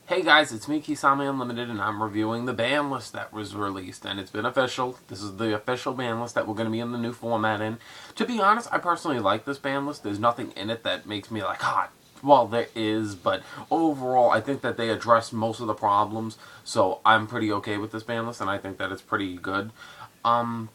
Hey guys, it's me, Kisame Unlimited, and I'm reviewing the ban list that was released, and it's been official. This is the official ban list that we're going to be in the new format in. To be honest, I personally like this ban list. There's nothing in it that makes me like, well, there is, but overall, I think that they address most of the problems, so I'm pretty okay with this ban list, and I think that it's pretty good. Um,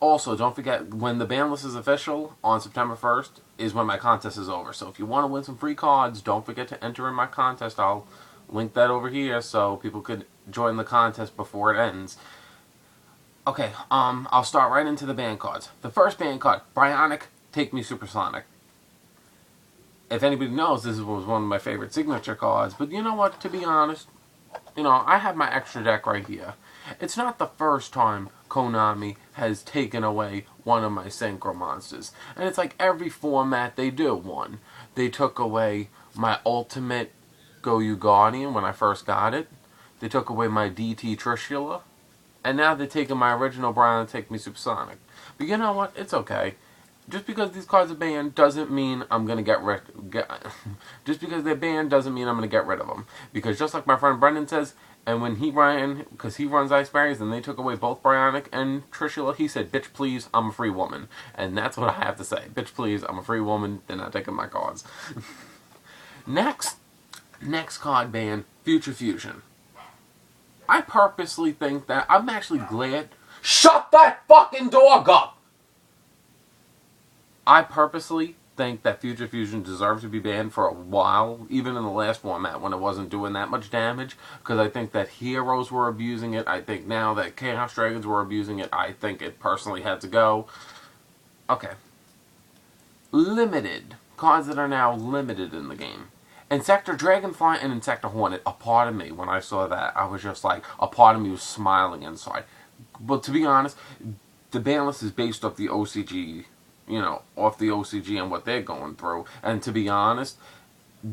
Also, don't forget, when the ban list is official on September 1st is when my contest is over. So if you want to win some free cards, don't forget to enter in my contest. I'll link that over here so people could join the contest before it ends. Okay, I'll start right into the ban cards. The first ban card, Bryonic, Take Me Supersonic. If anybody knows, this was one of my favorite signature cards, but you know what, to be honest, I have my extra deck right here. It's not the first time Konami has taken away one of my Synchro Monsters. And it's like every format they do one. They took away my Ultimate Goyu Guardian when I first got it. They took away my DT Trishula. And now they're taking my original Brian and Take Me Supersonic. But you know what? It's okay. Just because these cards are banned doesn't mean I'm gonna just because they're banned doesn't mean I'm gonna get rid of them. Because just like my friend Brendan says, and when he ran, because he runs Ice Berries, and they took away both Bryonic and Trishula, he said, "Bitch, please, I'm a free woman," and that's what I have to say. Bitch, please, I'm a free woman. They're not taking my cards. next, next card ban, Future Fusion. I purposely think that I'm actually glad. Shut that fucking dog up! I purposely think that Future Fusion deserves to be banned for a while, even in the last format when it wasn't doing that much damage, because I think that Heroes were abusing it. I think now that Chaos Dragons were abusing it, I think it personally had to go. Okay. Limited. Cards that are now limited in the game. Insector Dragonfly and Insector Hornet, a part of me, when I saw that, I was just like, a part of me was smiling inside. But to be honest, the ban list is based off the OCG, off the OCG and what they're going through. And to be honest,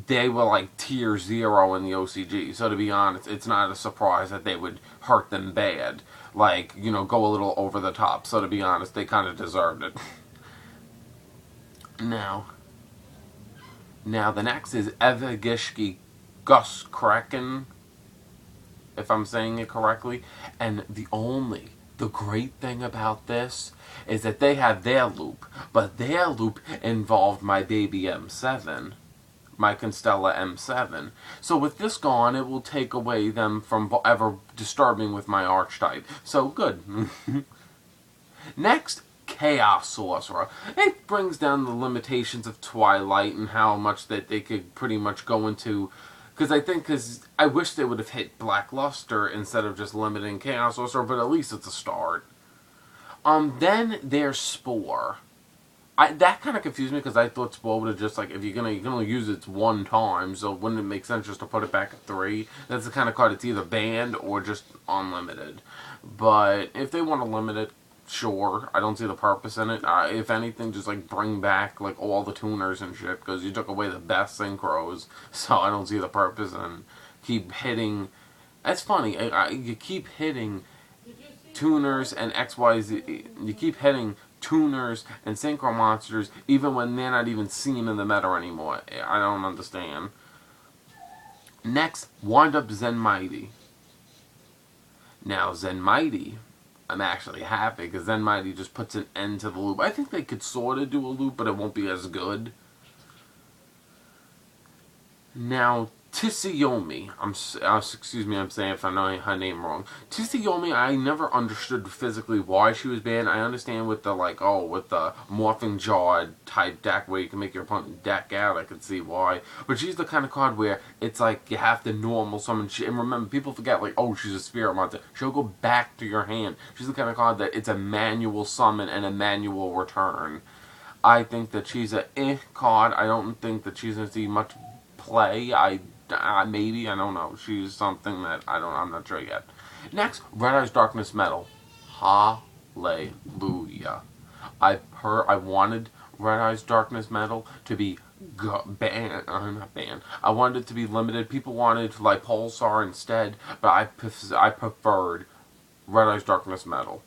they were like tier 0 in the OCG. So to be honest, it's not a surprise that they would hurt them bad. Like, go a little over the top. So to be honest, they kind of deserved it. Now, the next is Evagishki Gus Kraken, if I'm saying it correctly. And the great thing about this is that they have their loop, but their loop involved my baby M7, my Constella M7. So with this gone, it will take away them from ever disturbing with my Archetype. So good. Next, Chaos Sorcerer. It brings down the limitations of Twilight and how much that they could pretty much go into. Because I wish they would have hit Black Luster instead of just limiting Chaos Sorcerer, but at least it's a start. Then there's Spore. That kind of confused me because I thought Spore would have just like, if you can only use it one time, so wouldn't it make sense just to put it back at 3? That's the kind of card it's either banned or just unlimited. But if they want to limit it, sure. I don't see the purpose in it. If anything, just like bring back like all the tuners and shit, because you took away the best synchros, so I don't see the purpose in keep hitting. That's funny. You keep hitting tuners and XYZ. You keep hitting tuners and synchro monsters even when they're not even seen in the meta anymore. I don't understand. Next, Wind Up Zenmighty. Now, Zenmighty, I'm actually happy because Zenmighty just puts an end to the loop. I think they could sort of do a loop, but it won't be as good. Now, Tsuyomi, excuse me, I'm saying if I know her name wrong. Tsuyomi, I never understood physically why she was banned. I understand with the with the morphing jaw type deck where you can make your opponent deck out. I could see why, but she's the kind of card where it's like you have to normal summon. And remember, people forget she's a spirit monster. She'll go back to your hand. She's the kind of card that it's a manual summon and a manual return. I think that she's a card. I don't think that she's gonna see much play. Maybe, I don't know. She's something that I'm not sure yet. Next, Red Eyes Darkness Metal. Hallelujah. I wanted Red Eyes Darkness Metal to be banned. Not banned. I wanted it to be limited. People wanted Pulsar instead, but I preferred Red Eyes Darkness Metal.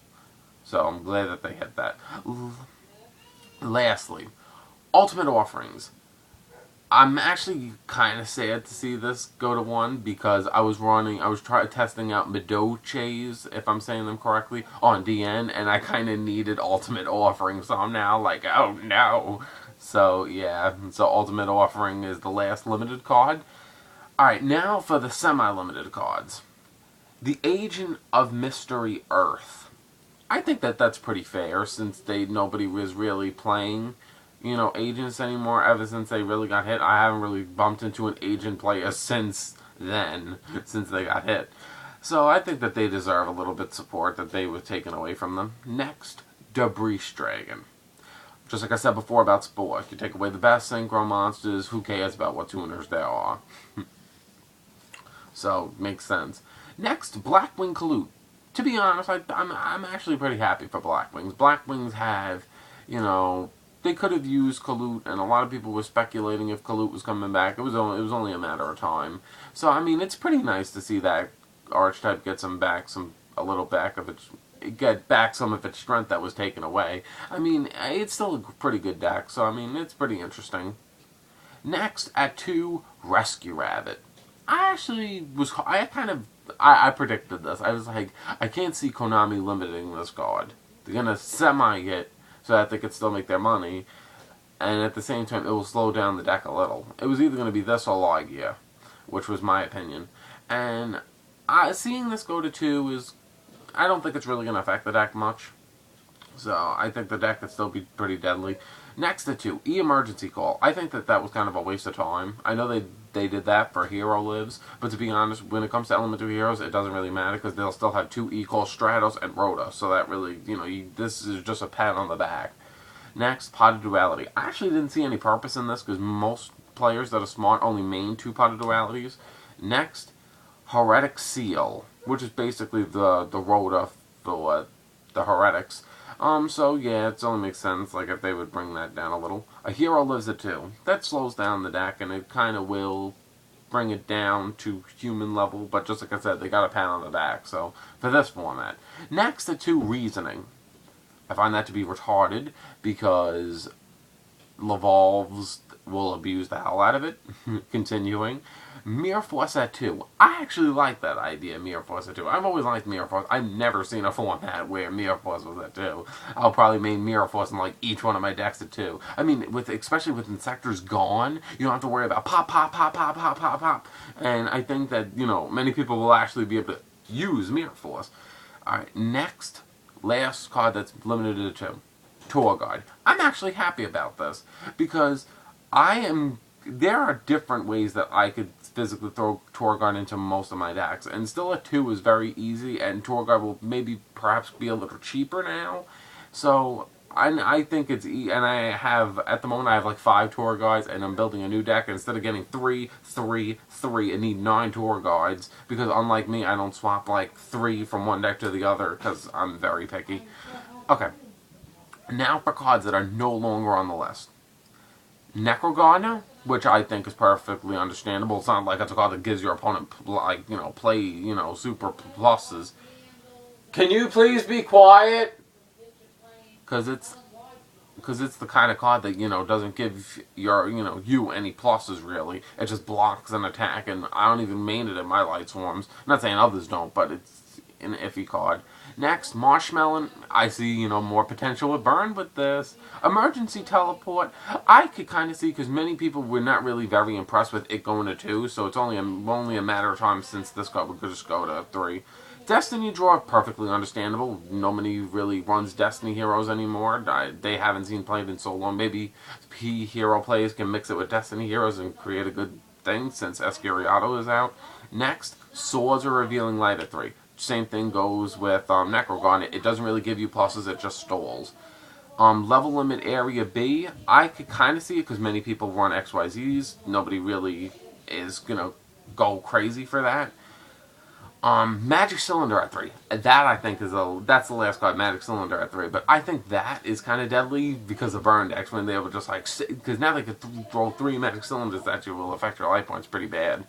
So I'm glad that they hit that. Lastly, Ultimate Offerings. I'm actually kind of sad to see this go to 1 because I was testing out Midoches, if I'm saying them correctly, on DN, and I kind of needed Ultimate Offering, so I'm now like, oh no. So yeah, so Ultimate Offering is the last limited card. Alright, now for the semi-limited cards. The Agent of Mystery Earth. I think that that's pretty fair since nobody was really playing agents anymore ever since they really got hit. I haven't really bumped into an agent player since then, since they got hit. So I think that they deserve a little bit of support that they was taken away from them. Next, Debris Dragon. Just like I said before about Spore, you take away the best synchro monsters, who cares about what tuners there are? So, makes sense. Next, Blackwing Kalute. To be honest, I'm actually pretty happy for Blackwings. Blackwings have, they could have used Kalute, and a lot of people were speculating if Kalute was coming back. It was only a matter of time. So I mean, it's pretty nice to see that archetype get some of its strength that was taken away. I mean, it's still a pretty good deck. So I mean, it's pretty interesting. Next at 2, Rescue Rabbit. I predicted this. I was like, I can't see Konami limiting this card. They're gonna semi-hit so that they could still make their money, and at the same time, it will slow down the deck a little. It was either going to be this or Logia, which was my opinion. And seeing this go to 2 I don't think it's really going to affect the deck much. So I think the deck could still be pretty deadly. Next to 2, E-Emergency Call. I think that was kind of a waste of time. I know they did that for Hero Lives, but to be honest, when it comes to Elemental Heroes, it doesn't really matter because they'll still have 2 E-Call, Stratos, and Rhoda. So that really, this is just a pat on the back. Next, Pot of Duality. I actually didn't see any purpose in this because most players that are smart only main 2 Pot of Dualities. Next, Heretic Seal, which is basically the Rhoda for the Heretics. So yeah, it only makes sense, like, if they would bring that down a little. A Hero Lives at 2. That slows down the deck, and it kind of will bring it down to human level, but just like I said, they got a pat on the back, so, for this format. Next at 2, Reasoning. I find that to be retarded, because Lavolves will abuse the hell out of it. Continuing. Mirror Force at 2. I actually like that idea, Mirror Force at 2. I've always liked Mirror Force. I've never seen a format where Mirror Force was at 2. I'll probably main Mirror Force in like each one of my decks at 2. I mean, especially with Insectors gone, you don't have to worry about pop, pop, pop, pop, pop, pop, pop. And I think that, many people will actually be able to use Mirror Force. Alright, next, last card that's limited to 2. Tour Guide. I'm actually happy about this, because there are different ways that I could physically throw Tour Guide into most of my decks, and still a 2 is very easy, and Tour Guide will perhaps be a little cheaper now. So I think it's and at the moment I have like 5 Tour Guides, and I'm building a new deck, and instead of getting 3, 3, 3, I need 9 Tour Guides, because unlike me, I don't swap like 3 from one deck to the other, because I'm very picky. Okay, now for cards that are no longer on the list. Necrogardener, which I think is perfectly understandable. It's not like it's a card that gives your opponent, super pluses. Can you please be quiet? Because it's the kind of card that, doesn't give you any pluses, really. It just blocks an attack, and I don't even main it in my Light Swarms. I'm not saying others don't, but it's an iffy card. Next, Marshmallow. I see, more potential with Burn with this. Emergency Teleport. I could kind of see, because many people were not really very impressed with it going to 2, so it's only a matter of time since this card would just go to 3. Destiny Draw, perfectly understandable. Nobody really runs Destiny Heroes anymore. They haven't seen played in so long. Maybe P-Hero players can mix it with Destiny Heroes and create a good thing, since Escuriato is out. Next, Swords of Revealing Light at 3. Same thing goes with Necrogon. It doesn't really give you pluses, it just stalls. Level Limit Area B, I could kind of see it because many people run XYZs. Nobody really is going to go crazy for that. Magic Cylinder at 3. That I think that's the last card, Magic Cylinder at 3. But I think that is kind of deadly because of burn decks when they will just because now they could throw 3 Magic Cylinders at you will affect your life points pretty bad.